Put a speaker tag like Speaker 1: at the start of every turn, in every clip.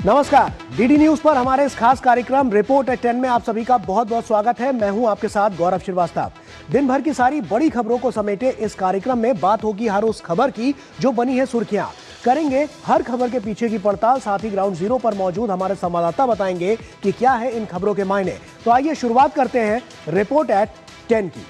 Speaker 1: नमस्कार, DD news पर हमारे इस खास कार्यक्रम रिपोर्ट एट 10 में आप सभी का बहुत बहुत स्वागत है। मैं हूं आपके साथ गौरव श्रीवास्तव। दिन भर की सारी बड़ी खबरों को समेटे इस कार्यक्रम में बात होगी हर उस खबर की जो बनी है सुर्खियां। करेंगे हर खबर के पीछे की पड़ताल, साथ ही ग्राउंड जीरो पर मौजूद हमारे संवाददाता बताएंगे कि क्या है इन खबरों के मायने। तो आइए शुरुआत करते हैं रिपोर्ट एट 10 की।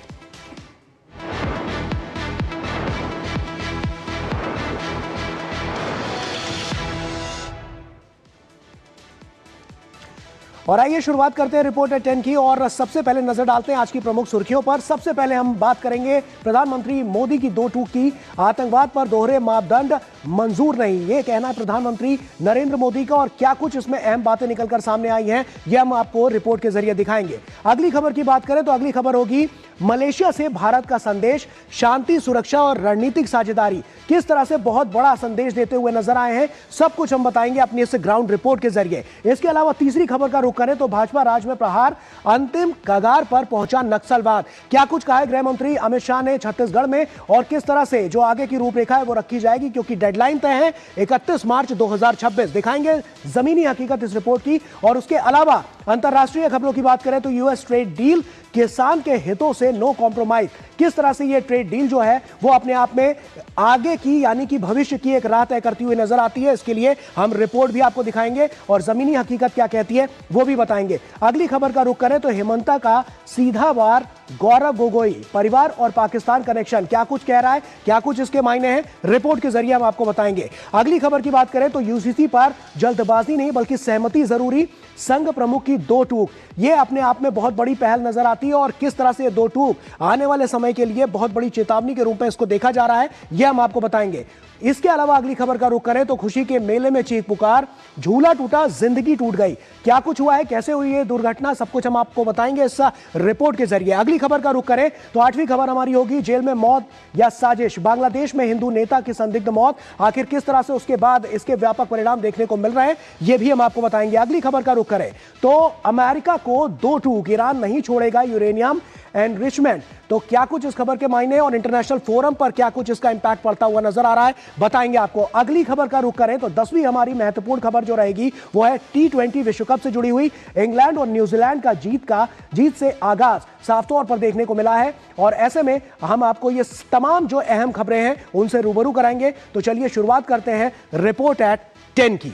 Speaker 1: और आइए शुरुआत करते हैं रिपोर्ट एट 10 की और सबसे पहले नजर डालते हैं आज की प्रमुख सुर्खियों पर। सबसे पहले हम बात करेंगे प्रधानमंत्री मोदी की दो टूक की। आतंकवाद पर दोहरे मापदंड मंजूर नहीं, ये कहना है प्रधानमंत्री नरेंद्र मोदी का। और क्या कुछ इसमें अहम बातें निकलकर सामने आई हैं, यह हम आपको रिपोर्ट के जरिए दिखाएंगे। अगली खबर की बात करें तो अगली खबर होगी मलेशिया से भारत का संदेश, शांति, सुरक्षा और रणनीतिक साझेदारी किस तरह से बहुत बड़ा संदेश देते हुए नजर आए हैं, सब कुछ हम बताएंगे अपनी इस ग्राउंड रिपोर्ट के जरिए। इसके अलावा तीसरी खबर का रुख करें तो भाजपा राज में प्रहार, अंतिम कगार पर पहुंचा नक्सलवाद। क्या कुछ कहा है गृह मंत्री अमित शाह ने छत्तीसगढ़ में और किस तरह से जो आगे की रूपरेखा है वो रखी जाएगी, क्योंकि डेडलाइन तय है 31 मार्च 2026। दिखाएंगे जमीनी हकीकत इस रिपोर्ट की। और उसके अलावा अंतरराष्ट्रीय खबरों की बात करें तो यूएस ट्रेड डील, किसान के हितों से नो कॉम्प्रोमाइज। किस तरह से यह ट्रेड डील जो है वो अपने आप में आगे की यानी कि भविष्य की एक राह तय करती हुई नजर आती है। इसके लिए हम रिपोर्ट भी आपको दिखाएंगे और जमीनी हकीकत क्या कहती है वो भी बताएंगे। अगली खबर का रुख करें तो हेमंता का सीधा वार गौरव गोगोई, परिवार और पाकिस्तान कनेक्शन, क्या कुछ कह रहा है, क्या कुछ इसके मायने हैं, रिपोर्ट के जरिए हम आपको बताएंगे। अगली खबर की बात करें तो यूसीसी पर जल्दबाजी नहीं बल्कि सहमति जरूरी, संघ प्रमुख की दो टूक। यह अपने आप में बहुत बड़ी पहल नजर आती है और किस तरह से ये दो टूक आने वाले समय के लिए बहुत बड़ी चेतावनी के रूप में इसको देखा जा रहा है, यह हम आपको बताएंगे। इसके अलावा अगली खबर का रुख करें तो खुशी के मेले में चीख पुकार, झूला टूटा जिंदगी टूट गई। क्या कुछ हुआ है, कैसे हुई ये दुर्घटना, सब कुछ हम आपको बताएंगे इस रिपोर्ट के जरिए। अगली खबर का रुख करें तो आठवीं खबर हमारी होगी जेल में मौत या साजिश, बांग्लादेश में हिंदू नेता की संदिग्ध मौत, आखिर किस तरह से उसके बाद इसके व्यापक परिणाम देखने को मिल रहे हैं, यह भी हम आपको बताएंगे। अगली खबर का रुख करें तो अमेरिका को दो टूक, ईरान नहीं छोड़ेगा यूरेनियम एनरिचमेंट। तो क्या कुछ इस खबर के मायने और इंटरनेशनल फोरम पर क्या कुछ इसका इंपैक्ट पड़ता हुआ नजर आ रहा है, बताएंगे आपको। अगली खबर का रुख करें तो 10वीं हमारी महत्वपूर्ण खबर जो रहेगी वो है T20 विश्व कप से जुड़ी हुई। इंग्लैंड और न्यूजीलैंड का जीत से आगाज साफ तौर पर देखने को मिला है और ऐसे में हम आपको ये तमाम जो अहम खबरें हैं उनसे रूबरू कराएंगे। तो चलिए शुरुआत करते हैं रिपोर्ट एट 10 की।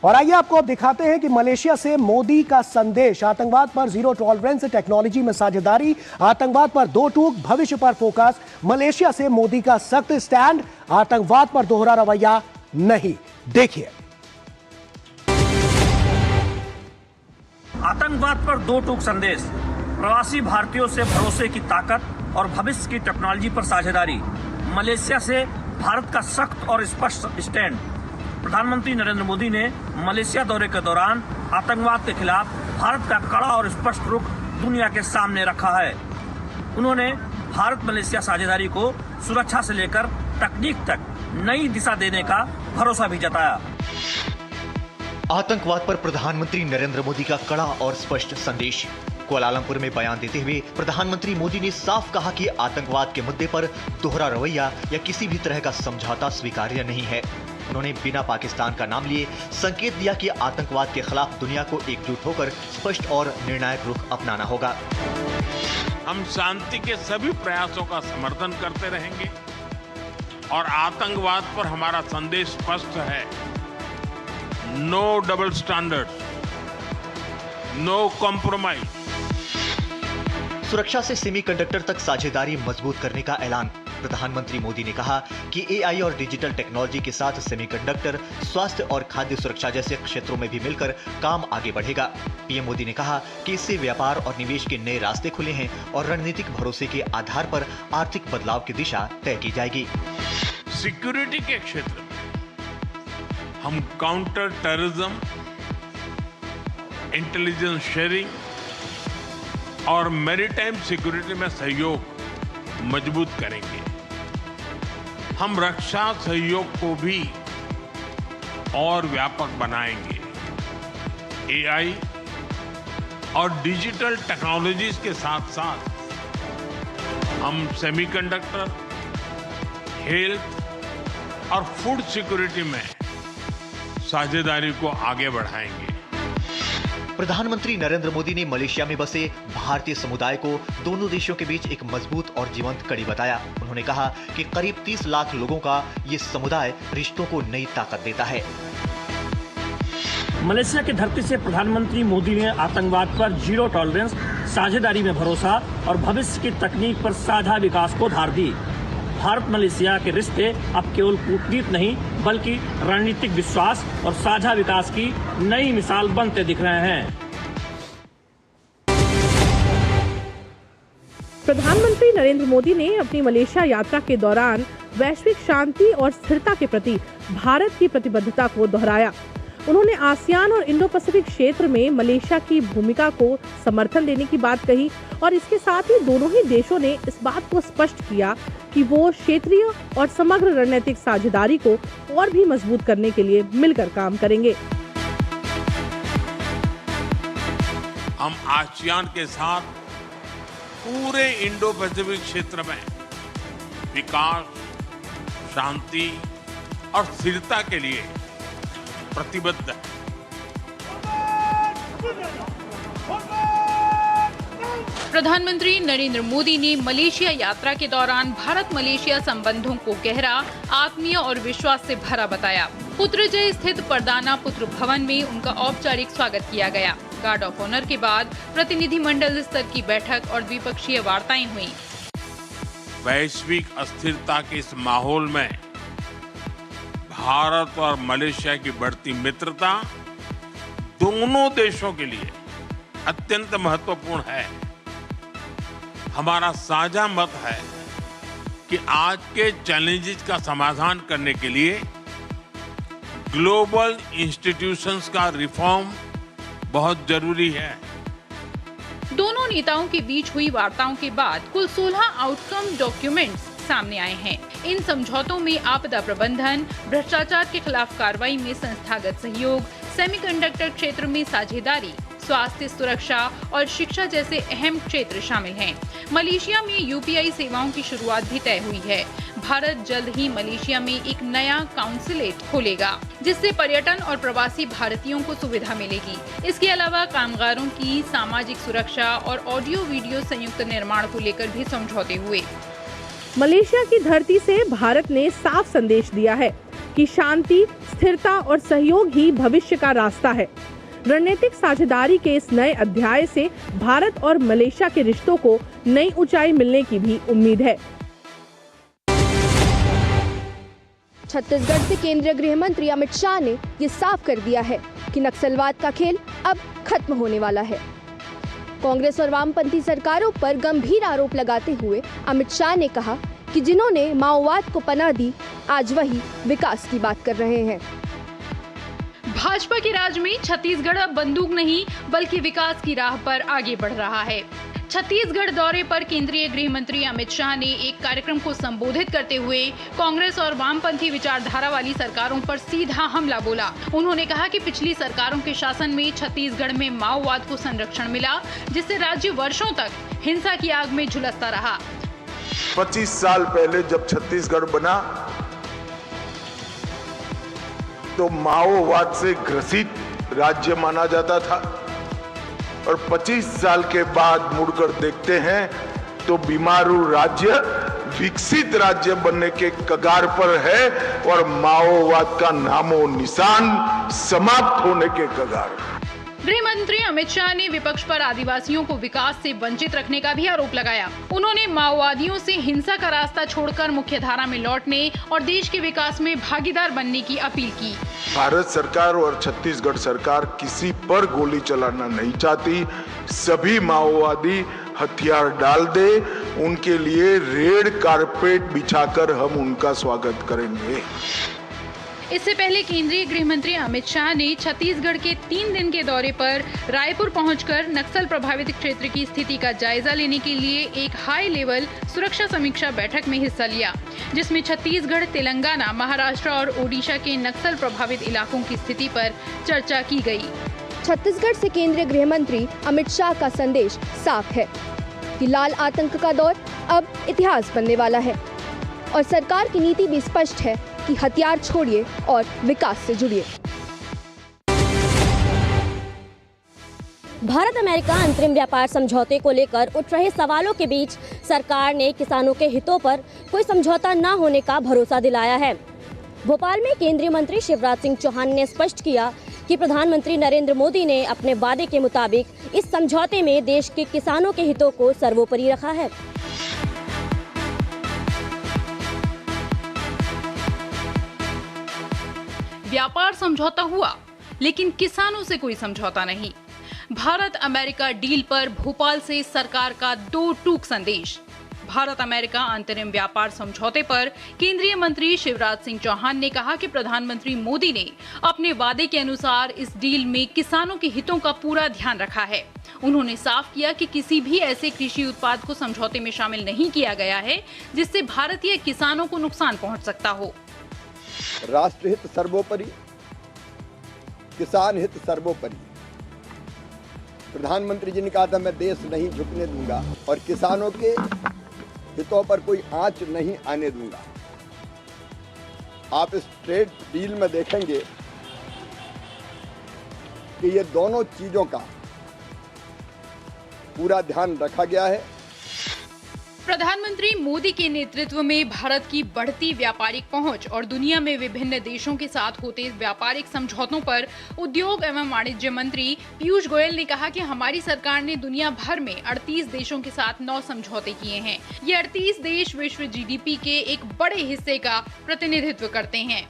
Speaker 1: और आइए आपको अब दिखाते हैं कि मलेशिया से मोदी का संदेश, आतंकवाद पर जीरो टॉलरेंस, टेक्नोलॉजी में साझेदारी, आतंकवाद पर दो टूक, भविष्य पर फोकस। मलेशिया से मोदी का सख्त स्टैंड, आतंकवाद पर दोहरा रवैया नहीं। देखिए,
Speaker 2: आतंकवाद पर दो टूक संदेश, प्रवासी भारतीयों से भरोसे की ताकत और भविष्य की टेक्नोलॉजी पर साझेदारी। मलेशिया से भारत का सख्त और स्पष्ट स्टैंड। प्रधानमंत्री नरेंद्र मोदी ने मलेशिया दौरे के दौरान आतंकवाद के खिलाफ भारत का कड़ा और स्पष्ट रुख दुनिया के सामने रखा है। उन्होंने भारत मलेशिया साझेदारी को सुरक्षा से लेकर तकनीक तक नई दिशा देने का भरोसा भी जताया।
Speaker 3: आतंकवाद पर प्रधानमंत्री नरेंद्र मोदी का कड़ा और स्पष्ट संदेश। कुआलालंपुर में बयान देते हुए प्रधानमंत्री मोदी ने साफ कहा कि आतंकवाद के मुद्दे पर दोहरा रवैया या किसी भी तरह का समझौता स्वीकार्य नहीं है। उन्होंने बिना पाकिस्तान का नाम लिए संकेत दिया कि आतंकवाद के खिलाफ दुनिया को एकजुट होकर स्पष्ट और निर्णायक रुख अपनाना होगा।
Speaker 4: हम शांति के सभी प्रयासों का समर्थन करते रहेंगे और आतंकवाद पर हमारा संदेश स्पष्ट है, no double standard, no compromise.
Speaker 3: सुरक्षा से सेमीकंडक्टर तक साझेदारी मजबूत करने का ऐलान। प्रधानमंत्री मोदी ने कहा कि एआई और डिजिटल टेक्नोलॉजी के साथ सेमीकंडक्टर, स्वास्थ्य और खाद्य सुरक्षा जैसे क्षेत्रों में भी मिलकर काम आगे बढ़ेगा। पीएम मोदी ने कहा कि इससे व्यापार और निवेश के नए रास्ते खुले हैं और रणनीतिक भरोसे के आधार पर आर्थिक बदलाव की दिशा तय की जाएगी।
Speaker 4: सिक्योरिटी के क्षेत्र में हम काउंटर टेररिज्म, इंटेलिजेंस शेयरिंग और मैरीटाइम सिक्योरिटी में सहयोग मजबूत करेंगे। हम रक्षा सहयोग को भी और व्यापक बनाएंगे। एआई और डिजिटल टेक्नोलॉजीज के साथ साथ हम सेमीकंडक्टर, हेल्थ और फूड सिक्योरिटी में साझेदारी को आगे बढ़ाएंगे।
Speaker 3: प्रधानमंत्री नरेंद्र मोदी ने मलेशिया में बसे भारतीय समुदाय को दोनों देशों के बीच एक मजबूत और जीवंत कड़ी बताया। उन्होंने कहा कि करीब 30 लाख लोगों का ये समुदाय रिश्तों को नई ताकत देता है।
Speaker 2: मलेशिया की धरती से प्रधानमंत्री मोदी ने आतंकवाद पर जीरो टॉलरेंस, साझेदारी में भरोसा और भविष्य की तकनीक पर साझा विकास को धार दी। भारत मलेशिया के रिश्ते अब केवल कूटनीति नहीं बल्कि रणनीतिक विश्वास और साझा विकास की नई मिसाल बनते दिख रहे हैं।
Speaker 5: प्रधानमंत्री नरेंद्र मोदी ने अपनी मलेशिया यात्रा के दौरान वैश्विक शांति और स्थिरता के प्रति भारत की प्रतिबद्धता को दोहराया। उन्होंने आसियान और इंडो पैसिफिक क्षेत्र में मलेशिया की भूमिका को समर्थन देने की बात कही और इसके साथ ही दोनों ही देशों ने इस बात को स्पष्ट किया कि वो क्षेत्रीय और समग्र रणनीतिक साझेदारी को और भी मजबूत करने के लिए मिलकर काम करेंगे।
Speaker 4: हम आसियान के साथ पूरे इंडो पैसिफिक क्षेत्र में विकास, शांति और स्थिरता के लिए प्रतिबद्ध है।
Speaker 6: प्रधानमंत्री नरेंद्र मोदी ने मलेशिया यात्रा के दौरान भारत मलेशिया संबंधों को गहरा, आत्मीय और विश्वास से भरा बताया। पुत्रजय स्थित परदाना पुत्र भवन में उनका औपचारिक स्वागत किया गया। गार्ड ऑफ ऑनर के बाद प्रतिनिधिमंडल स्तर की बैठक और द्विपक्षीय वार्ताएं हुई।
Speaker 4: वैश्विक अस्थिरता के इस माहौल में भारत और मलेशिया की बढ़ती मित्रता दोनों देशों के लिए अत्यंत महत्वपूर्ण है। हमारा साझा मत है कि आज के चैलेंजेस का समाधान करने के लिए ग्लोबल इंस्टीट्यूशंस का रिफॉर्म बहुत जरूरी है।
Speaker 6: दोनों नेताओं के बीच हुई वार्ताओं के बाद कुल 16 आउटकम डॉक्यूमेंट्स सामने आए हैं। इन समझौतों में आपदा प्रबंधन, भ्रष्टाचार के खिलाफ कार्रवाई में संस्थागत सहयोग, सेमीकंडक्टर क्षेत्र में साझेदारी, स्वास्थ्य सुरक्षा और शिक्षा जैसे अहम क्षेत्र शामिल हैं। मलेशिया में यूपीआई सेवाओं की शुरुआत भी तय हुई है। भारत जल्द ही मलेशिया में एक नया काउंसलेट खोलेगा, जिससे पर्यटन और प्रवासी भारतीयों को सुविधा मिलेगी। इसके अलावा कामगारों की सामाजिक सुरक्षा और ऑडियो वीडियो संयुक्त निर्माण को लेकर भी समझौते हुए।
Speaker 5: मलेशिया की धरती से भारत ने साफ संदेश दिया है कि शांति, स्थिरता और सहयोग ही भविष्य का रास्ता है। रणनीतिक साझेदारी के इस नए अध्याय से भारत और मलेशिया के रिश्तों को नई ऊंचाई मिलने की भी उम्मीद है।
Speaker 7: छत्तीसगढ़ से केंद्रीय गृह मंत्री अमित शाह ने ये साफ कर दिया है कि नक्सलवाद का खेल अब खत्म होने वाला है। कांग्रेस और वामपंथी सरकारों पर गंभीर आरोप लगाते हुए अमित शाह ने कहा कि जिन्होंने माओवाद को पनाह दी, आज वही विकास की बात कर रहे हैं।
Speaker 6: भाजपा के राज में छत्तीसगढ़ अब बंदूक नहीं बल्कि विकास की राह पर आगे बढ़ रहा है। छत्तीसगढ़ दौरे पर केंद्रीय गृह मंत्री अमित शाह ने एक कार्यक्रम को संबोधित करते हुए कांग्रेस और वामपंथी विचारधारा वाली सरकारों पर सीधा हमला बोला। उन्होंने कहा कि पिछली सरकारों के शासन में छत्तीसगढ़ में माओवाद को संरक्षण मिला, जिससे राज्य वर्षों तक हिंसा की आग में झुलसता रहा।
Speaker 8: 25 साल पहले जब छत्तीसगढ़ बना तो माओवाद से ग्रसित राज्य माना जाता था और 25 साल के बाद मुड़कर देखते हैं तो बीमारू राज्य विकसित राज्य बनने के कगार पर है और माओवाद का नामो निशान समाप्त होने के कगार।
Speaker 6: गृह मंत्री अमित शाह ने विपक्ष पर आदिवासियों को विकास से वंचित रखने का भी आरोप लगाया। उन्होंने माओवादियों से हिंसा का रास्ता छोड़कर मुख्यधारा में लौटने और देश के विकास में भागीदार बनने की अपील की।
Speaker 8: भारत सरकार और छत्तीसगढ़ सरकार किसी पर गोली चलाना नहीं चाहती। सभी माओवादी हथियार डाल दे, उनके लिए रेड कारपेट बिछाकर हम उनका स्वागत करेंगे।
Speaker 6: इससे पहले केंद्रीय गृह मंत्री अमित शाह ने छत्तीसगढ़ के 3 दिन के दौरे पर रायपुर पहुंचकर नक्सल प्रभावित क्षेत्र की स्थिति का जायजा लेने के लिए एक हाई लेवल सुरक्षा समीक्षा बैठक में हिस्सा लिया, जिसमें छत्तीसगढ़, तेलंगाना, महाराष्ट्र और ओडिशा के नक्सल प्रभावित इलाकों की स्थिति पर चर्चा की गई।
Speaker 7: छत्तीसगढ़ से केंद्रीय गृह मंत्री अमित शाह का संदेश साफ है। कि लाल आतंक का दौर अब इतिहास बनने वाला है और सरकार की नीति भी स्पष्ट है कि हथियार छोड़िए और विकास से जुड़िए।
Speaker 9: भारत अमेरिका अंतरिम व्यापार समझौते को लेकर उठ रहे सवालों के बीच सरकार ने किसानों के हितों पर कोई समझौता न होने का भरोसा दिलाया है। भोपाल में केंद्रीय मंत्री शिवराज सिंह चौहान ने स्पष्ट किया कि प्रधानमंत्री नरेंद्र मोदी ने अपने वादे के मुताबिक इस समझौते में देश के किसानों के हितों को सर्वोपरि रखा है।
Speaker 6: व्यापार समझौता हुआ, लेकिन किसानों से कोई समझौता नहीं। भारत अमेरिका डील पर भोपाल से सरकार का दो टूक संदेश। भारत अमेरिका अंतरिम व्यापार समझौते पर केंद्रीय मंत्री शिवराज सिंह चौहान ने कहा कि प्रधानमंत्री मोदी ने अपने वादे के अनुसार इस डील में किसानों के हितों का पूरा ध्यान रखा है। उन्होंने साफ किया कि किसी भी ऐसे कृषि उत्पाद को समझौते में शामिल नहीं किया गया है जिससे भारतीय किसानों को नुकसान पहुंच सकता हो।
Speaker 10: राष्ट्र हित सर्वोपरि, किसान हित सर्वोपरि। प्रधानमंत्री जी ने कहा था मैं देश नहीं झुकने दूंगा और किसानों के हितों पर कोई आंच नहीं आने दूंगा। आप इस ट्रेड डील में देखेंगे कि ये दोनों चीजों का पूरा ध्यान रखा गया है।
Speaker 6: प्रधानमंत्री मोदी के नेतृत्व में भारत की बढ़ती व्यापारिक पहुंच और दुनिया में विभिन्न देशों के साथ होते व्यापारिक समझौतों पर उद्योग एवं वाणिज्य मंत्री पीयूष गोयल ने कहा कि हमारी सरकार ने दुनिया भर में 38 देशों के साथ 9 समझौते किए हैं। ये 38 देश विश्व जीडीपी के एक बड़े हिस्से का प्रतिनिधित्व करते हैं।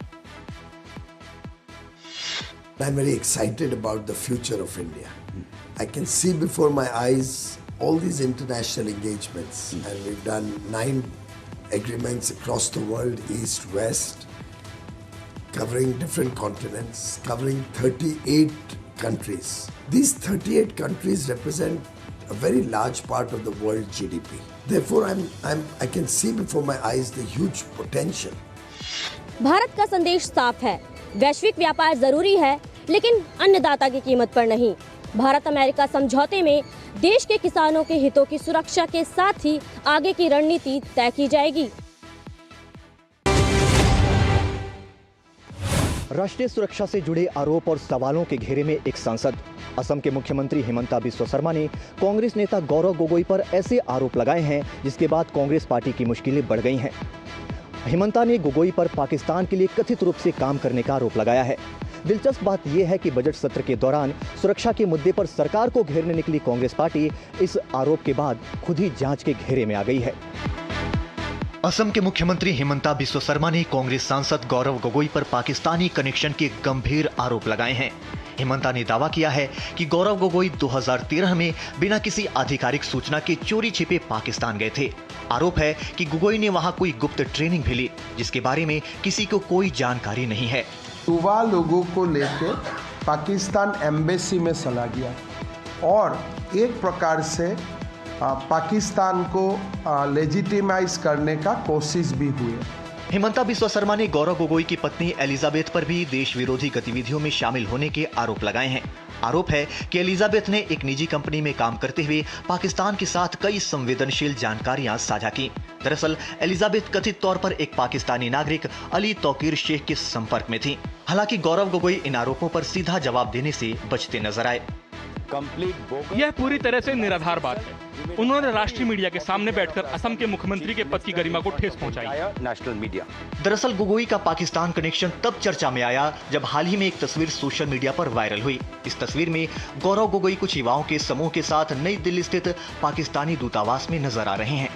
Speaker 11: I'm very excited about the future of India. I can see before my eyes all these international engagements, and we've done 9 agreements across the world, east, west, covering different continents, covering 38 countries. These 38 countries represent a very large part of the world GDP. Therefore, I can see before my eyes the huge potential.
Speaker 9: Bharat का संदेश साफ है, वैश्विक व्यापार जरूरी है, लेकिन अन्नदाता की कीमत पर नहीं। भारत अमेरिका समझौते में देश के किसानों के हितों की सुरक्षा के साथ ही आगे की रणनीति तय की जाएगी।
Speaker 3: राष्ट्रीय सुरक्षा से जुड़े आरोप और सवालों के घेरे में एक सांसद। असम के मुख्यमंत्री हिमंता बिस्वा शर्मा ने कांग्रेस नेता गौरव गोगोई पर ऐसे आरोप लगाए हैं जिसके बाद कांग्रेस पार्टी की मुश्किलें बढ़ गई हैं। हिमंता ने गोगोई पर पाकिस्तान के लिए कथित रूप से काम करने का आरोप लगाया है। दिलचस्प बात यह है कि बजट सत्र के दौरान सुरक्षा के मुद्दे पर सरकार को घेरने निकली कांग्रेस पार्टी इस आरोप के बाद खुद ही जांच के घेरे में आ गई है। असम के मुख्यमंत्री हिमंता बिस्वा शर्मा ने कांग्रेस सांसद गौरव गोगोई पर पाकिस्तानी कनेक्शन के गंभीर आरोप लगाए हैं। हिमंता ने दावा किया है कि गौरव गोगोई 2013 में बिना किसी आधिकारिक सूचना के चोरी छिपे पाकिस्तान गए थे। आरोप है कि गोगोई ने वहां कोई गुप्त ट्रेनिंग भी ली जिसके बारे में किसी को कोई जानकारी नहीं है।
Speaker 12: युवा लोगों को लेकर पाकिस्तान एम्बेसी में चला गया और एक प्रकार से पाकिस्तान को लेजिटिमाइज करने का कोशिश भी हुई।
Speaker 3: हिमंता बिस्वा शर्मा ने गौरव गोगोई की पत्नी एलिजाबेथ पर भी देश विरोधी गतिविधियों में शामिल होने के आरोप लगाए हैं। आरोप है कि एलिजाबेथ ने एक निजी कंपनी में काम करते हुए पाकिस्तान के साथ कई संवेदनशील जानकारियां साझा की। दरअसल एलिजाबेथ कथित तौर पर एक पाकिस्तानी नागरिक अली तौकीर शेख के संपर्क में थी। हालांकि गौरव गोगोई इन आरोपों पर सीधा जवाब देने से बचते नजर आए।
Speaker 13: यह पूरी तरह से निराधार बात है। उन्होंने राष्ट्रीय मीडिया के सामने बैठकर असम के मुख्यमंत्री के पद की गरिमा को ठेस पहुंचाई।
Speaker 3: National media. दरअसल गोगोई का पाकिस्तान कनेक्शन तब चर्चा में आया जब हाल ही में एक तस्वीर सोशल मीडिया पर वायरल हुई। इस तस्वीर में गौरव गोगोई कुछ युवाओं के समूह के साथ नई दिल्ली स्थित पाकिस्तानी दूतावास में नजर आ रहे हैं।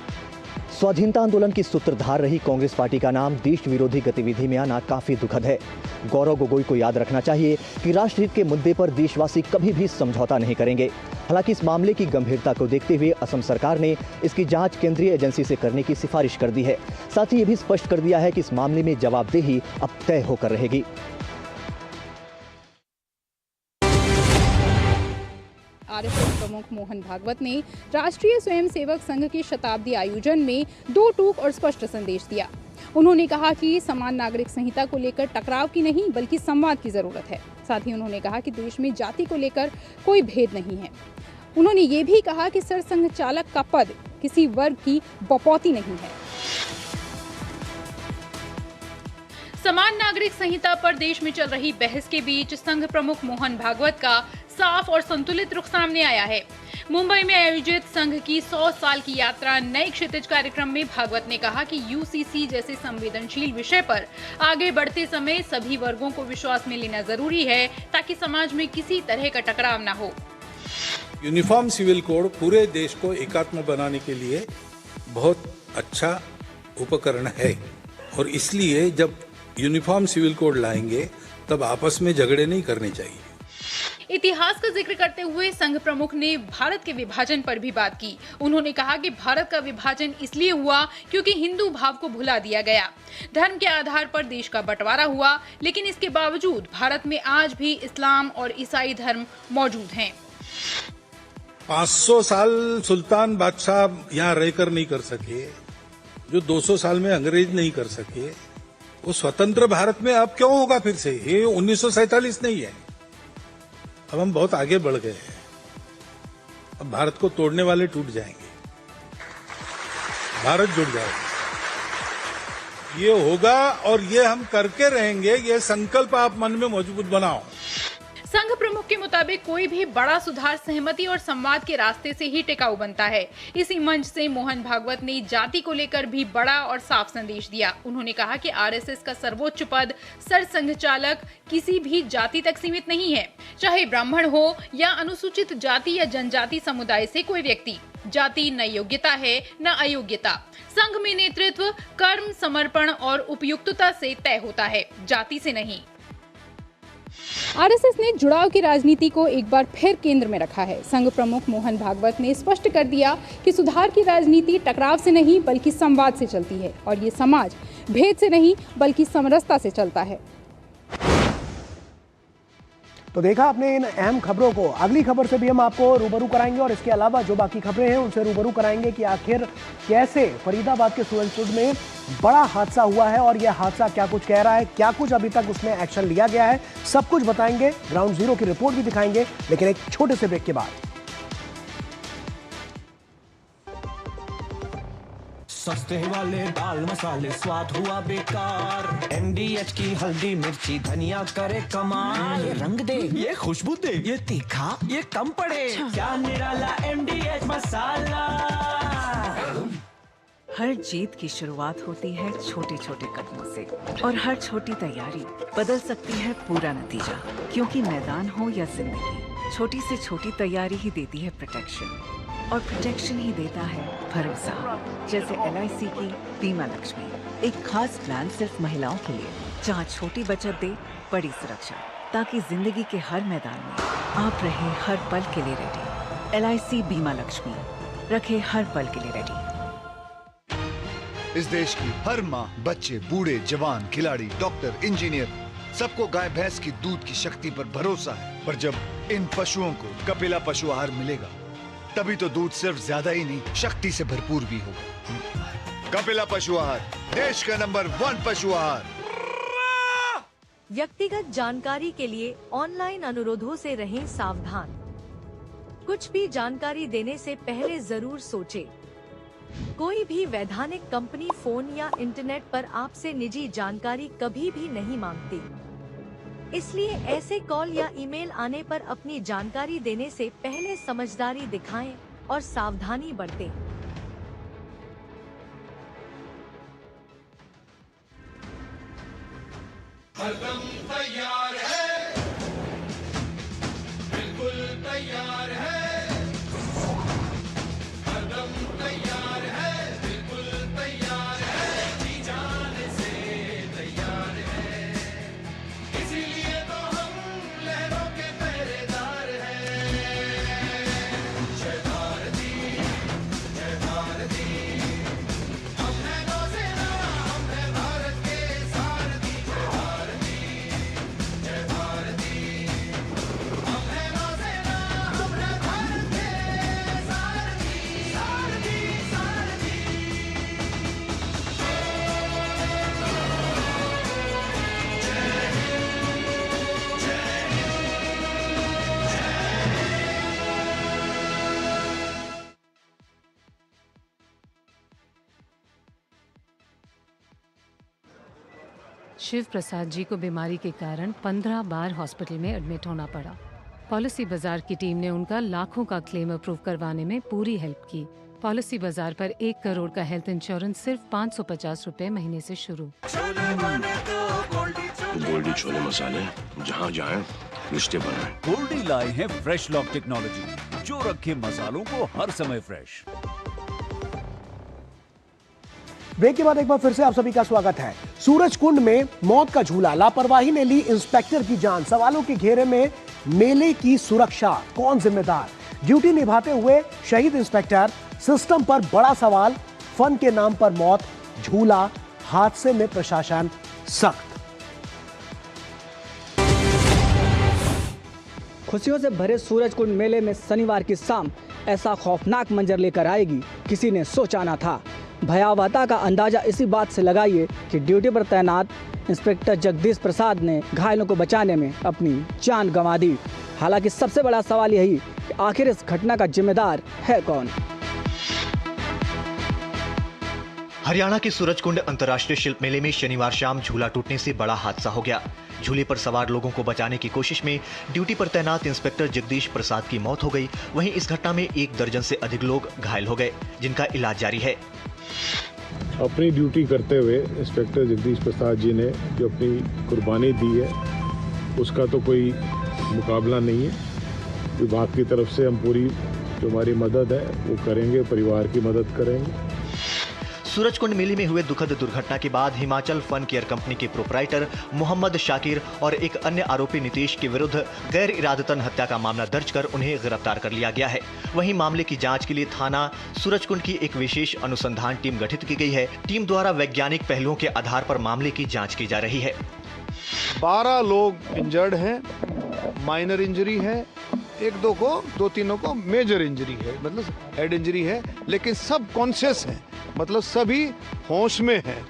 Speaker 3: स्वाधीनता आंदोलन की सूत्रधार रही कांग्रेस पार्टी का नाम देश विरोधी गतिविधि में आना काफी दुखद है। गौरव गोगोई को याद रखना चाहिए कि राष्ट्रहित के मुद्दे पर देशवासी कभी भी समझौता नहीं करेंगे। हालांकि इस मामले की गंभीरता को देखते हुए असम सरकार ने इसकी जांच केंद्रीय एजेंसी से करने की सिफारिश कर दी है। साथ ही ये भी स्पष्ट कर दिया है कि इस मामले में जवाबदेही अब तय होकर रहेगी।
Speaker 6: आरएसएस प्रमुख मोहन भागवत ने राष्ट्रीय स्वयंसेवक संघ के शताब्दी आयोजन में दो टूक और स्पष्ट संदेश दिया। उन्होंने कहा कि समान नागरिक संहिता को लेकर टकराव की नहीं बल्कि संवाद की जरूरत है। साथ ही उन्होंने कहा कि देश में जाति को लेकर कोई भेद नहीं है।
Speaker 14: उन्होंने ये भी कहा कि सरसंघ चालक का पद किसी वर्ग की बपौती नहीं है।
Speaker 6: समान नागरिक संहिता पर देश में चल रही बहस के बीच संघ प्रमुख मोहन भागवत का साफ और संतुलित रुख सामने आया है। मुंबई में आयोजित संघ की 100 साल की यात्रा नए क्षितिज कार्यक्रम में भागवत ने कहा कि यूसीसी जैसे संवेदनशील विषय पर आगे बढ़ते समय सभी वर्गों को विश्वास में लेना जरूरी है ताकि समाज में किसी तरह का टकराव न हो।
Speaker 15: यूनिफॉर्म सिविल कोड पूरे देश को एकात्म बनाने के लिए बहुत अच्छा उपकरण है और इसलिए जब यूनिफॉर्म सिविल कोड लाएंगे तब आपस में झगड़े नहीं करने चाहिए।
Speaker 6: इतिहास का जिक्र करते हुए संघ प्रमुख ने भारत के विभाजन पर भी बात की। उन्होंने कहा कि भारत का विभाजन इसलिए हुआ क्योंकि हिंदू भाव को भुला दिया गया। धर्म के आधार पर देश का बंटवारा हुआ, लेकिन इसके बावजूद भारत में आज भी इस्लाम और ईसाई धर्म मौजूद हैं।
Speaker 15: 500 साल सुल्तान बादशाह यहाँ रहकर नहीं कर सके, जो 200 साल में अंग्रेज नहीं कर सके, वो स्वतंत्र भारत में अब क्यों होगा फिर से? ये 1947 नहीं है। अब हम बहुत आगे बढ़ गए हैं। अब भारत को तोड़ने वाले टूट जाएंगे, भारत जुड़ जाएगा। ये होगा और ये हम करके रहेंगे। ये संकल्प आप मन में मजबूत बनाओ।
Speaker 6: संघ प्रमुख के मुताबिक कोई भी बड़ा सुधार सहमति और संवाद के रास्ते से ही टिकाऊ बनता है। इसी मंच से मोहन भागवत ने जाति को लेकर भी बड़ा और साफ संदेश दिया। उन्होंने कहा कि आरएसएस का सर्वोच्च पद सरसंघ चालक किसी भी जाति तक सीमित नहीं है, चाहे ब्राह्मण हो या अनुसूचित जाति या जनजाति समुदाय से कोई व्यक्ति। जाति न योग्यता है न अयोग्यता। संघ में नेतृत्व कर्म, समर्पण और उपयुक्तता से तय होता है, जाति से नहीं।
Speaker 14: आरएसएस ने जुड़ाव की राजनीति को एक बार फिर केंद्र में रखा है। संघ प्रमुख मोहन भागवत ने स्पष्ट कर दिया कि सुधार की राजनीति टकराव से नहीं बल्कि संवाद से चलती है और ये समाज भेद से नहीं बल्कि समरसता से चलता है।
Speaker 1: तो देखा आपने इन अहम खबरों को। अगली खबर से भी हम आपको रूबरू कराएंगे और इसके अलावा जो बाकी खबरें हैं उनसे रूबरू कराएंगे कि आखिर कैसे फरीदाबाद के सूरजपुर में बड़ा हादसा हुआ है और यह हादसा क्या कुछ कह रहा है, क्या कुछ अभी तक उसमें एक्शन लिया गया है, सब कुछ बताएंगे। ग्राउंड जीरो की रिपोर्ट भी दिखाएंगे, लेकिन एक छोटे से ब्रेक के बाद।
Speaker 16: सस्ते वाले दाल मसाले स्वाद हुआ बेकार। एमडीएच की हल्दी मिर्ची धनिया करे कमाल। ये रंग दे, ये खुशबू दे, ये तीखा, ये कम पड़े। क्या निराला एमडीएच मसाला।
Speaker 17: हर जीत की शुरुआत होती है छोटे छोटे कदमों से और हर छोटी तैयारी बदल सकती है पूरा नतीजा। क्योंकि मैदान हो या जिंदगी, छोटी से छोटी तैयारी ही देती है प्रोटेक्शन और प्रोटेक्शन ही देता है भरोसा। जैसे LIC की बीमा लक्ष्मी, एक खास प्लान सिर्फ महिलाओं के लिए, जहां छोटी बचत दे बड़ी सुरक्षा, ताकि जिंदगी के हर मैदान में आप रहे हर पल के लिए रेडी। LIC बीमा लक्ष्मी, रखे हर पल के लिए रेडी।
Speaker 18: इस देश की हर माँ, बच्चे, बूढ़े, जवान, खिलाड़ी, डॉक्टर, इंजीनियर, सबको गाय भैंस की दूध की शक्ति पर भरोसा है। पर जब इन पशुओं को कपिला पशु आहार मिलेगा, तभी तो दूध सिर्फ ज्यादा ही नहीं, शक्ति से भरपूर भी होगा। कपिला पशु आहार, देश का नंबर 1 पशु आहार।
Speaker 19: व्यक्तिगत जानकारी के लिए ऑनलाइन अनुरोधों से रहें सावधान। कुछ भी जानकारी देने से पहले जरूर सोचें। कोई भी वैधानिक कंपनी फोन या इंटरनेट पर आपसे निजी जानकारी कभी भी नहीं मांगती। इसलिए ऐसे कॉल या ईमेल आने पर अपनी जानकारी देने से पहले समझदारी दिखाएं और सावधानी बरतें।
Speaker 16: हरदम तैयार है, बिल्कुल तैयार है। हरदम तैयार है, बिल्कुल तैयार है। जी जाने से तैयार है, इसीलिए तो हम लहरों के पहरेदार हैं। जय भारती, जय भारती। हम है नौसेना, हम है भारत के सारथी। जय भारती,
Speaker 20: शिव प्रसाद जी को बीमारी के कारण 15 बार हॉस्पिटल में एडमिट होना पड़ा। पॉलिसी बाजार की टीम ने उनका लाखों का क्लेम अप्रूव करवाने में पूरी हेल्प की। पॉलिसी बाजार पर 1 करोड़ का हेल्थ इंश्योरेंस सिर्फ 550 रुपए महीने से शुरू।
Speaker 21: गोल्डी छोले मसाले, जहाँ जाए रिश्ते बनाए।
Speaker 22: गोल्डी लाए हैं फ्रेश लॉक टेक्नोलॉजी, जो रखे मसालों को हर समय फ्रेश।
Speaker 1: ब्रेक के बाद एक बार फिर से आप सभी का स्वागत है। सूरज कुंड में मौत का झूला, लापरवाही ने ली इंस्पेक्टर की जान। सवालों के घेरे में मेले की सुरक्षा, कौन जिम्मेदार? ड्यूटी निभाते हुए शहीद इंस्पेक्टर, सिस्टम पर बड़ा सवाल। फन के नाम पर मौत, झूला, हादसे में प्रशासन सख्त।
Speaker 23: खुशियों से भरे सूरजकुंड मेले में शनिवार की शाम ऐसा खौफनाक मंजर लेकर आएगी, किसी ने सोचा ना था। भयावहता का अंदाजा इसी बात से लगाइए कि ड्यूटी पर तैनात इंस्पेक्टर जगदीश प्रसाद ने घायलों को बचाने में अपनी जान गंवा दी। हालांकि सबसे बड़ा सवाल यही कि आखिर इस घटना का जिम्मेदार है कौन?
Speaker 3: हरियाणा के सूरजकुंड अंतर्राष्ट्रीय शिल्प मेले में शनिवार शाम झूला टूटने से बड़ा हादसा हो गया। झूले पर सवार लोगों को बचाने की कोशिश में ड्यूटी पर तैनात इंस्पेक्टर जगदीश प्रसाद की मौत हो गई। वहीं इस घटना में 1 दर्जन से अधिक लोग घायल हो गए, जिनका इलाज जारी है।
Speaker 24: अपनी ड्यूटी करते हुए इंस्पेक्टर जगदीश प्रसाद जी ने जो अपनी कुर्बानी दी है, उसका तो कोई मुकाबला नहीं है। विभाग की तरफ से हम पूरी जो हमारी मदद है वो करेंगे, परिवार की मदद करेंगे।
Speaker 3: सूरजकुंड मेले में हुए दुखद दुर्घटना के बाद हिमाचल फन केयर कंपनी के प्रोपराइटर मोहम्मद शाकिर और एक अन्य आरोपी नितेश के विरुद्ध गैर इरादतन हत्या का मामला दर्ज कर उन्हें गिरफ्तार कर लिया गया है। वहीं मामले की जांच के लिए थाना सूरजकुंड की एक विशेष अनुसंधान टीम गठित की गई है। टीम द्वारा वैज्ञानिक पहलुओं के आधार पर मामले की जाँच की जा रही है।
Speaker 25: 12 लोग इंजर्ड हैं, माइनर इंजरी है, 1-2 को, 2-3 को मेजर इंजरी है, मतलब हेड इंजरी है, लेकिन सब कॉन्शियस हैं, मतलब सभी होश में हैं।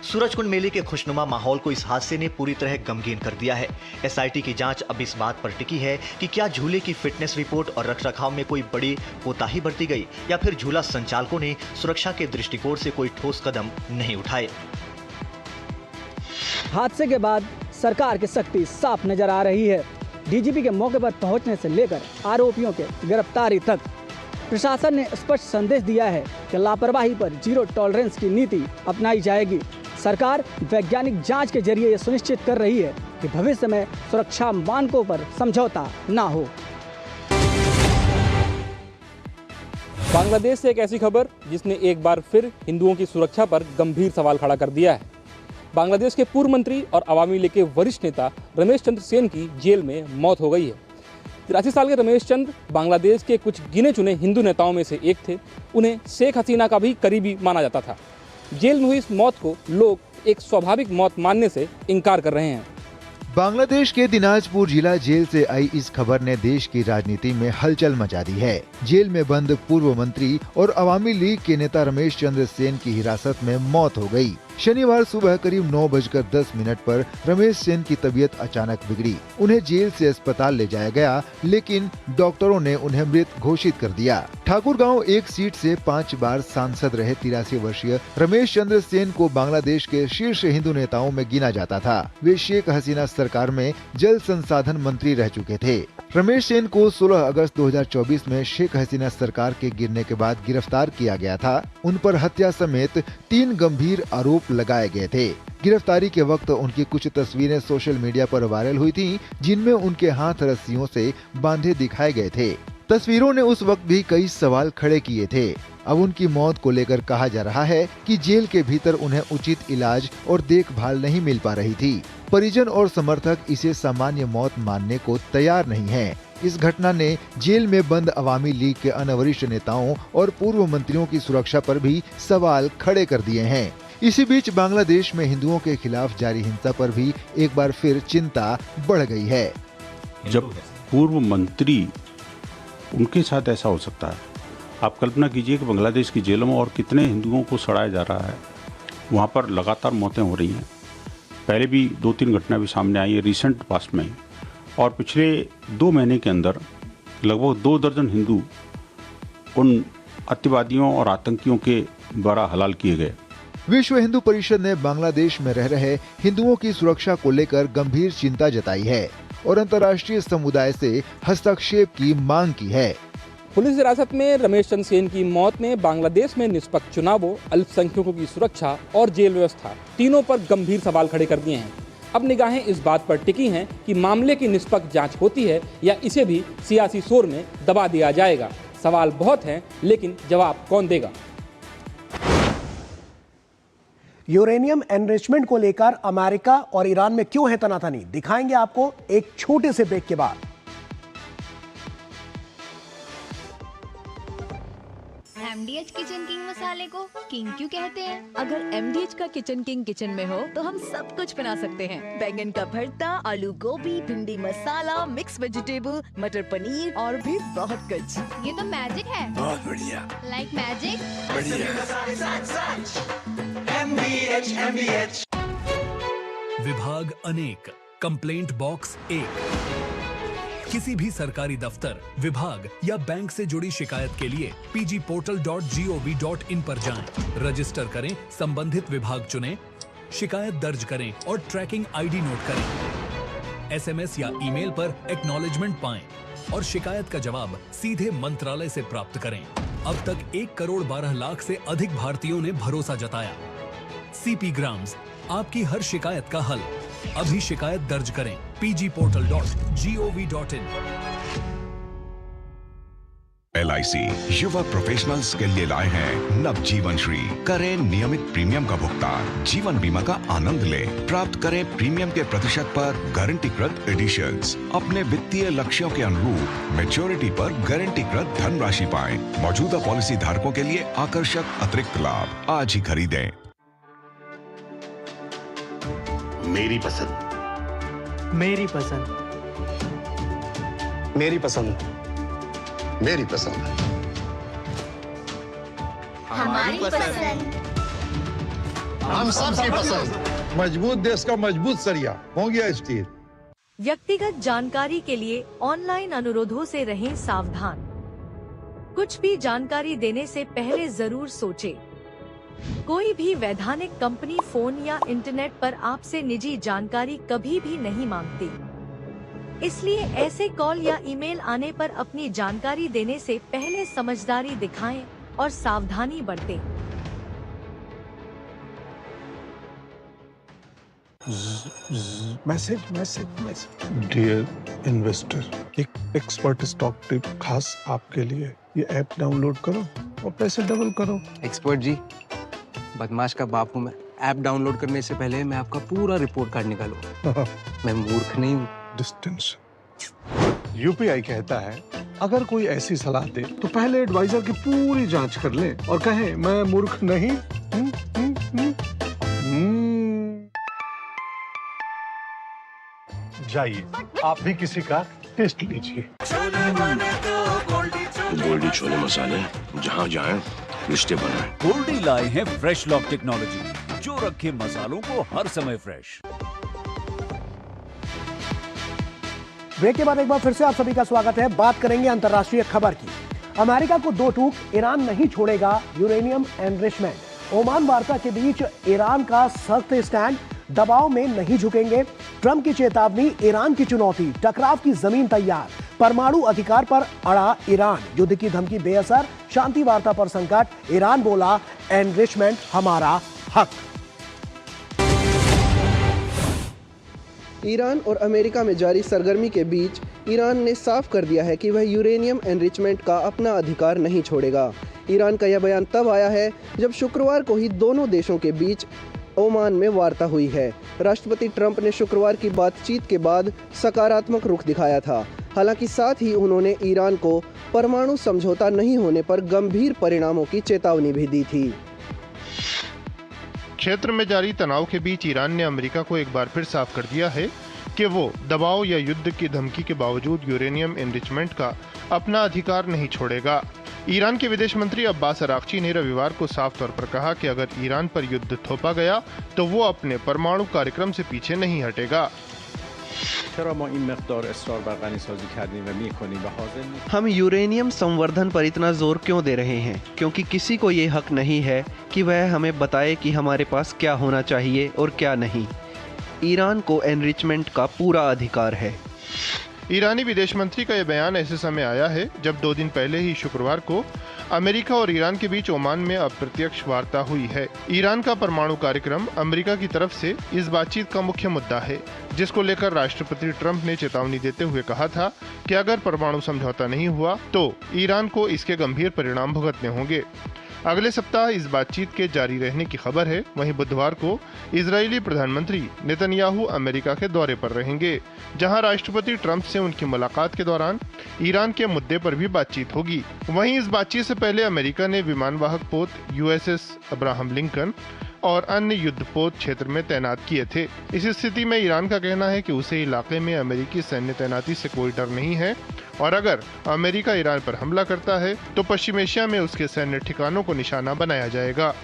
Speaker 3: सूरजकुंड मेले के खुशनुमा माहौल को इस हादसे ने पूरी तरह गमगीन कर दिया है। एसआईटी की जांच अब इस बात पर टिकी है कि क्या झूले की फिटनेस रिपोर्ट और रखरखाव में कोई बड़ी कोताही बरती गई या फिर झूला संचालकों ने सुरक्षा के दृष्टिकोण से कोई ठोस कदम नहीं उठाए।
Speaker 23: हादसे के बाद सरकार की सख्ती साफ नजर आ रही है। डीजीपी के मौके पर पहुंचने से लेकर आरोपियों के गिरफ्तारी तक प्रशासन ने स्पष्ट संदेश दिया है कि लापरवाही पर 0 टॉलरेंस की नीति अपनाई जाएगी। सरकार वैज्ञानिक जांच के जरिए ये सुनिश्चित कर रही है कि भविष्य में सुरक्षा मानकों पर समझौता ना हो।
Speaker 13: बांग्लादेश से एक ऐसी खबर जिसने एक बार फिर हिंदुओं की सुरक्षा पर गंभीर सवाल खड़ा कर दिया है। बांग्लादेश के पूर्व मंत्री और अवामी लीग के वरिष्ठ नेता रमेश चंद्र सेन की जेल में मौत हो गई है। 83 साल के रमेश चंद्र बांग्लादेश के कुछ गिने चुने हिंदू नेताओं में से एक थे। उन्हें शेख हसीना का भी करीबी माना जाता था। जेल में हुई इस मौत को लोग एक स्वाभाविक मौत मानने से इनकार कर रहे हैं।
Speaker 26: बांग्लादेश के दिनाजपुर जिला जेल से आई इस खबर ने देश की राजनीति में हलचल मचा दी है। जेल में बंद पूर्व मंत्री और अवामी लीग के नेता रमेश चंद्र सेन की हिरासत में मौत हो गई। शनिवार सुबह करीब 9:10 पर रमेश सेन की तबीयत अचानक बिगड़ी। उन्हें जेल से अस्पताल ले जाया गया, लेकिन डॉक्टरों ने उन्हें मृत घोषित कर दिया। ठाकुरगांव 1 सीट से 5 बार सांसद रहे 83 वर्षीय रमेश चंद्र सेन को बांग्लादेश के शीर्ष हिंदू नेताओं में गिना जाता था। वे शेख हसीना सरकार में जल संसाधन मंत्री रह चुके थे। रमेश सेन को 16 अगस्त 2024 में शेख हसीना सरकार के गिरने के बाद गिरफ्तार किया गया था। उन पर हत्या समेत 3 गंभीर आरोप लगाए गए थे। गिरफ्तारी के वक्त उनकी कुछ तस्वीरें सोशल मीडिया पर वायरल हुई थीं, जिनमें उनके हाथ रस्सियों से बांधे दिखाए गए थे। तस्वीरों ने उस वक्त भी कई सवाल खड़े किए थे। अब उनकी मौत को लेकर कहा जा रहा है कि जेल के भीतर उन्हें उचित इलाज और देखभाल नहीं मिल पा रही थी। परिजन और समर्थक इसे सामान्य मौत मानने को तैयार नहीं हैं। इस घटना ने जेल में बंद अवामी लीग के अन्य वरिष्ठ नेताओं और पूर्व मंत्रियों की सुरक्षा पर भी सवाल खड़े कर दिए हैं। इसी बीच बांग्लादेश में हिंदुओं के खिलाफ जारी हिंसा पर भी एक बार फिर चिंता बढ़ गई है।
Speaker 27: जब पूर्व मंत्री, उनके साथ ऐसा हो सकता है। आप कल्पना कीजिए कि बांग्लादेश की जेलों में और कितने हिंदुओं को सड़ाया जा रहा है। वहाँ पर लगातार मौतें हो रही हैं। पहले भी 2-3 घटना भी सामने आई है रिसेंट पास्ट में, और पिछले 2 महीने के अंदर लगभग 2 दर्जन हिंदू उन अतिवादियों और आतंकियों के द्वारा हलाल किए गए।
Speaker 26: विश्व हिंदू परिषद ने बांग्लादेश में रह रहे हिंदुओं की सुरक्षा को लेकर गंभीर चिंता जताई है और अंतर्राष्ट्रीय समुदाय से हस्तक्षेप की मांग की है।
Speaker 13: पुलिस हिरासत में रमेश चंद्र सेन की मौत ने बांग्लादेश में निष्पक्ष चुनावों, अल्पसंख्यकों की सुरक्षा और जेल व्यवस्था तीनों पर गंभीर सवाल खड़े कर दिए हैं। अब निगाहें इस बात पर टिकी हैं कि मामले की निष्पक्ष जांच होती है या इसे भी सियासी शोर में दबा दिया जाएगा। सवाल बहुत हैं, लेकिन जवाब कौन देगा?
Speaker 1: यूरेनियम एनरिचमेंट को लेकर अमेरिका और ईरान में क्यों है तनातनी, दिखाएंगे आपको एक छोटे से ब्रेक के बाद।
Speaker 2: MDH किचन किंग मसाले को किंग क्यों कहते हैं? अगर MDH का किचन किंग किचन में हो तो हम सब कुछ बना सकते हैं। बैंगन का भरता, आलू गोभी, भिंडी मसाला, मिक्स वेजिटेबल, मटर पनीर और भी बहुत कुछ। ये तो मैजिक है। बहुत बढ़िया। Like magic.
Speaker 4: MDH। विभाग अनेक, कंप्लेंट बॉक्स 1। किसी भी सरकारी दफ्तर, विभाग या बैंक से जुड़ी शिकायत के लिए pgportal.gov.in पर जाएं, रजिस्टर करें, संबंधित विभाग चुनें, शिकायत दर्ज करें और ट्रैकिंग आईडी नोट करें। SMS या ईमेल पर एक्नॉलेजमेंट पाएं और शिकायत का जवाब सीधे मंत्रालय से प्राप्त करें। अब तक 1 करोड़ 12 लाख से अधिक भारतीयों ने भरोसा जताया। CP ग्राम्स, आपकी हर शिकायत का हल। अभी शिकायत दर्ज करें pgportal.gov.in।
Speaker 21: LIC युवा प्रोफेशनल्स के लिए लाए हैं नवजीवन श्री। करें नियमित प्रीमियम का भुगतान, जीवन बीमा का आनंद लें, प्राप्त करें प्रीमियम के प्रतिशत पर गारंटीकृत एडिशंस। अपने वित्तीय लक्ष्यों के अनुरूप मैच्योरिटी पर गारंटीकृत धनराशि पाएं। मौजूदा पॉलिसी धारकों के लिए आकर्षक अतिरिक्त लाभ। आज ही खरीदें।
Speaker 5: मेरी पसंद,
Speaker 7: मेरी पसंद,
Speaker 5: मेरी पसंद, मेरी पसंद,
Speaker 2: हमारी पसंद,
Speaker 5: हम सबकी पसंद।
Speaker 25: मजबूत देश का मजबूत सरिया हो गया स्टील।
Speaker 19: व्यक्तिगत जानकारी के लिए ऑनलाइन अनुरोधों से रहें सावधान। कुछ भी जानकारी देने से पहले जरूर सोचें। कोई भी वैधानिक कंपनी फोन या इंटरनेट पर आपसे निजी जानकारी कभी भी नहीं मांगती। इसलिए ऐसे कॉल या ईमेल आने पर अपनी जानकारी देने से पहले समझदारी दिखाएं और सावधानी बरतें।
Speaker 25: मैसेज। डियर इन्वेस्टर, एक एक्सपर्ट स्टॉक टिप खास आपके लिए। ये ऐप डाउनलोड करो और पैसे डबल करो।
Speaker 7: एक्सपर्ट जी, बदमाश का बाप हूँ मैं। ऐप डाउनलोड करने से पहले मैं आपका पूरा रिपोर्ट कार्ड निकालूंगा। मैं मूर्ख नहीं हूँ।
Speaker 25: डिस्टेंस। UPI कहता है अगर कोई ऐसी सलाह दे तो पहले एडवाइजर की पूरी जांच कर ले और कहे मैं मूर्ख नहीं। जाइए, आप भी किसी का टेस्ट लीजिए।
Speaker 21: गोल्डी छोले मसाले, जहाँ जाएं रिश्ते बनाएं।
Speaker 22: गोल्डी लाए हैं फ्रेश लॉक टेक्नोलॉजी, जो रखे मसालों को हर समय फ्रेश।
Speaker 1: ब्रेक के बाद एक बार फिर से आप सभी का स्वागत है। बात करेंगे अंतर्राष्ट्रीय खबर की। अमेरिका को दो टूक, ईरान नहीं छोड़ेगा यूरेनियम एनरिचमेंट। ओमान वार्ता के बीच ईरान का सख्त स्टैंड, दबाव में नहीं झुकेंगे। ट्रंप की चेतावनी, ईरान की चुनौती, टकराव की जमीन तैयार। परमाणु अधिकार पर अड़ा ईरान, युद्ध की धमकी बेअसर। शांति वार्ता पर संकट, ईरान बोला एनरिचमेंट हमारा हक।
Speaker 8: ईरान और अमेरिका में जारी सरगर्मी के बीच ईरान ने साफ कर दिया है कि वह यूरेनियम एनरिचमेंट का अपना अधिकार नहीं छोड़ेगा। ईरान का यह बयान तब आया है जब शुक्रवार को ही दोनों देशों के बीच ओमान में वार्ता हुई है। राष्ट्रपति ट्रंप ने शुक्रवार की बातचीत के बाद सकारात्मक रुख दिखाया था। हालांकि साथ ही उन्होंने ईरान को परमाणु समझौता नहीं होने पर गंभीर परिणामों की चेतावनी भी दी थी।
Speaker 10: क्षेत्र में जारी तनाव के बीच ईरान ने अमेरिका को एक बार फिर साफ कर दिया है कि वो दबाव या युद्ध की धमकी के बावजूद यूरेनियम एनरिचमेंट का अपना अधिकार नहीं छोड़ेगा। ईरान के विदेश मंत्री अब्बास अरागची ने रविवार को साफ तौर पर कहा कि अगर ईरान पर युद्ध थोपा गया तो वो अपने परमाणु कार्यक्रम से पीछे नहीं हटेगा।
Speaker 8: हम यूरेनियम संवर्धन पर इतना जोर क्यों दे रहे हैं? क्योंकि किसी को ये हक नहीं है कि वह हमें बताए कि हमारे पास क्या होना चाहिए और क्या नहीं। ईरान को एनरिचमेंट का पूरा अधिकार है।
Speaker 10: ईरानी विदेश मंत्री का यह बयान ऐसे समय आया है जब 2 दिन पहले ही शुक्रवार को अमेरिका और ईरान के बीच ओमान में अप्रत्यक्ष वार्ता हुई है। ईरान का परमाणु कार्यक्रम अमेरिका की तरफ से इस बातचीत का मुख्य मुद्दा है, जिसको लेकर राष्ट्रपति ट्रंप ने चेतावनी देते हुए कहा था कि अगर परमाणु समझौता नहीं हुआ तो ईरान को इसके गंभीर परिणाम भुगतने होंगे। अगले सप्ताह इस बातचीत के जारी रहने की खबर है। वहीं बुधवार को इजरायली प्रधानमंत्री नेतन्याहू अमेरिका के दौरे पर रहेंगे, जहां राष्ट्रपति ट्रंप से उनकी मुलाकात के दौरान ईरान के मुद्दे पर भी बातचीत होगी। वहीं इस बातचीत से पहले अमेरिका ने विमानवाहक पोत यूएसएस अब्राहम लिंकन और अन्य युद्धपोत क्षेत्र में तैनात किए थे। इस स्थिति में ईरान का कहना है कि उसे इलाके में अमेरिकी सैन्य तैनाती से कोई डर नहीं है और अगर अमेरिका ईरान पर हमला करता है तो पश्चिम एशिया में उसके सैन्य ठिकानों को निशाना बनाया जाएगा।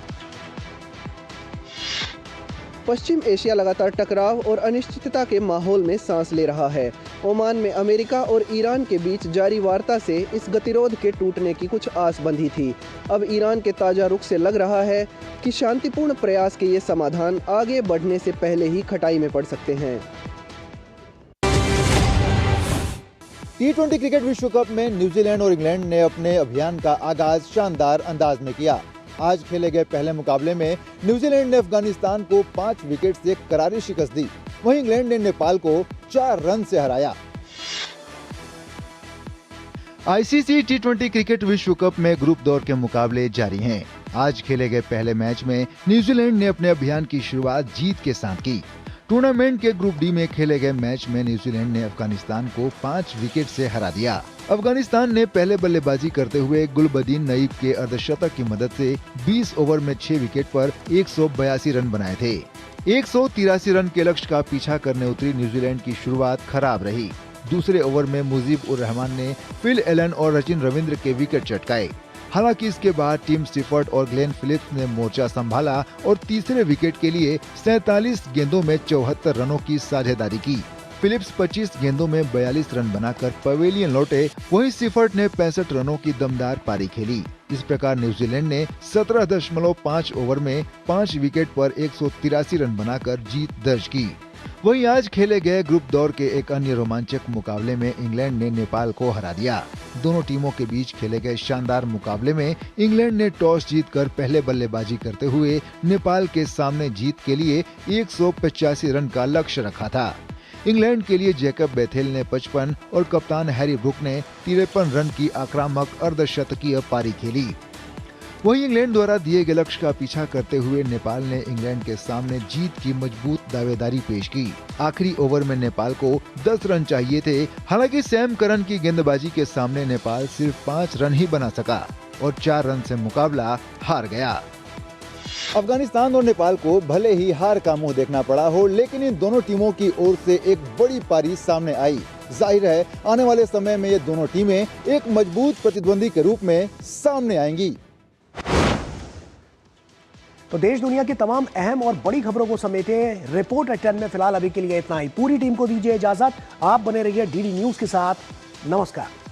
Speaker 8: पश्चिम एशिया लगातार टकराव और अनिश्चितता के माहौल में सांस ले रहा है। ओमान में अमेरिका और ईरान के बीच जारी वार्ता से इस गतिरोध के टूटने की कुछ आस बंधी थी। अब ईरान के ताजा रुख से लग रहा है कि शांतिपूर्ण प्रयास के ये समाधान आगे बढ़ने से पहले ही खटाई में पड़ सकते हैं।
Speaker 26: T20 क्रिकेट विश्व कप में न्यूजीलैंड और इंग्लैंड ने अपने अभियान का आगाज शानदार अंदाज में किया। आज खेले गए पहले मुकाबले में न्यूजीलैंड ने अफगानिस्तान को 5 विकेट से करारी शिकस्त दी। वहीं इंग्लैंड ने नेपाल को 4 रन से हराया। आईसीसी T20 क्रिकेट विश्व कप में ग्रुप दौर के मुकाबले जारी हैं। आज खेले गए पहले मैच में न्यूजीलैंड ने अपने अभियान की शुरुआत जीत के साथ की। टूर्नामेंट के ग्रुप डी में खेले गए मैच में न्यूजीलैंड ने अफगानिस्तान को 5 विकेट से हरा दिया। अफगानिस्तान ने पहले बल्लेबाजी करते हुए गुलबदीन नईब के अर्धशतक की मदद से 20 ओवर में 6 विकेट पर 182 रन बनाए थे। 183 रन के लक्ष्य का पीछा करने उतरी न्यूजीलैंड की शुरुआत खराब रही। दूसरे ओवर में मुजीब उर रहमान ने फिल एलन और सचिन रविंद्र के विकेट चटकाए। हालांकि इसके बाद टीम स्टिफर्ड और ग्लेन फिलिप्स ने मोर्चा संभाला और तीसरे विकेट के लिए 47 गेंदों में 74 रनों की साझेदारी की। फिलिप्स 25 गेंदों में 42 रन बनाकर पवेलियन लौटे, वहीं स्टिफर्ड ने 65 रनों की दमदार पारी खेली। इस प्रकार न्यूजीलैंड ने 17.5 ओवर में 5 विकेट पर 183 रन बनाकर जीत दर्ज की। वहीं आज खेले गए ग्रुप दौर के एक अन्य रोमांचक मुकाबले में इंग्लैंड ने नेपाल को हरा दिया। दोनों टीमों के बीच खेले गए शानदार मुकाबले में इंग्लैंड ने टॉस जीतकर पहले बल्लेबाजी करते हुए नेपाल के सामने जीत के लिए 185 रन का लक्ष्य रखा था। इंग्लैंड के लिए जैकब बेथेल ने 55 और कप्तान हैरी ब्रुक ने 53 रन की आक्रामक अर्धशतकीय पारी खेली। वहीं इंग्लैंड द्वारा दिए गए लक्ष्य का पीछा करते हुए नेपाल ने इंग्लैंड के सामने जीत की मजबूत दावेदारी पेश की। आखिरी ओवर में नेपाल को 10 रन चाहिए थे। हालांकि सैम करन की गेंदबाजी के सामने नेपाल सिर्फ 5 रन ही बना सका और 4 रन से मुकाबला हार गया। अफगानिस्तान और नेपाल को भले ही हार का मुंह देखना पड़ा हो, लेकिन इन दोनों टीमों की ओर से एक बड़ी पारी सामने आई। जाहिर है आने वाले समय में ये दोनों टीमें एक मजबूत प्रतिद्वंदी के रूप में सामने आएंगी।
Speaker 1: तो देश दुनिया की तमाम अहम और बड़ी खबरों को समेटे रिपोर्ट एट 10 में फिलहाल अभी के लिए इतना ही। पूरी टीम को दीजिए इजाजत। आप बने रहिए डीडी न्यूज के साथ। नमस्कार।